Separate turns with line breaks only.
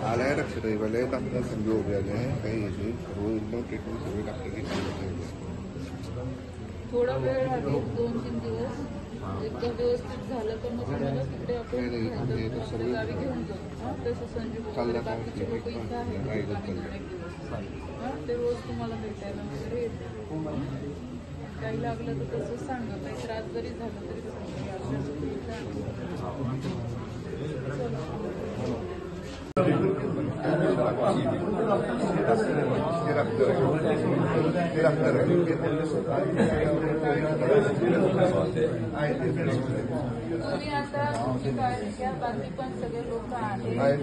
आलाय लक्षात आहे डॉक्टर संजय उभे आले आहे काही याचे रोज एकदम ट्रीटमेंट सगळे डॉक्टर घेतले
थोडा वेळ लागेल 2-3 दिवस एकदम व्यवस्थित झालं तर मग तुम्हाला तिकडे आपण गावी घेऊन जाऊ. तसं संजय वगैरे बाकीचे लोक इथं आहेत ते रोज तुम्हाला भेटायला वगैरे येते. काही लागलं तर तसं सांगा, काही त्रास जरी झाला तरी तुम्ही आता तुमची काळजी घ्या. बाकी पण सगळे लोक आहेत.